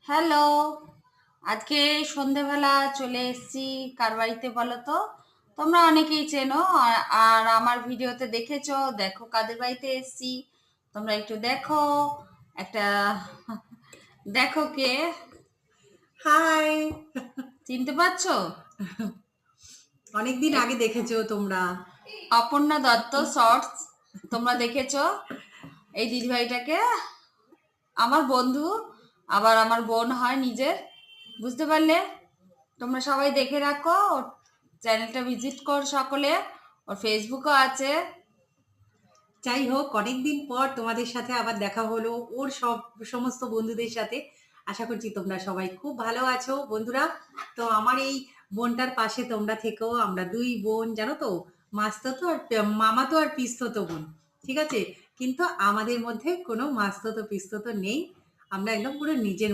Hello, আজকে সন্ধেবেলা চলে এসেছি কার বাড়িতে বলো তো? তোমরা অনেকেই চেনো আর আমার ভিডিওতে দেখেছো। দেখো কাদের বাড়িতে এসেছি, তোমরা একটু দেখো। একটা দেখো কে, হাই। চিনতে পারছো? অনেকদিন এ- আগে দেখেছো তোমরা। অপর্ণা দত্ত শর্টস, তোমরা দেখেছো এই দিদিভাইটাকে। আমার বন্ধু, আবার আমার বোন হয় নিজের, বুঝতে পারলে? তোমরা সবাই দেখে রাখো, ওর চ্যানেলটা ভিজিট কর সকলে। ওর ফেসবুকও আছে। যাই হোক, অনেকদিন পর তোমাদের সাথে আবার দেখা হলো ওর সমস্ত বন্ধুদের সাথে। আশা করছি তোমরা সবাই খুব ভালো আছো বন্ধুরা। তো আমার এই বোনটার পাশে তোমরা থেকেও, আমরা দুই বোন জানো তো, মাসতো আর মামাতো আর পিসতো বোন, ঠিক আছে? কিন্তু আমাদের মধ্যে কোনো মাসতো পিসতো নেই, আমরা একদম পুরো নিজের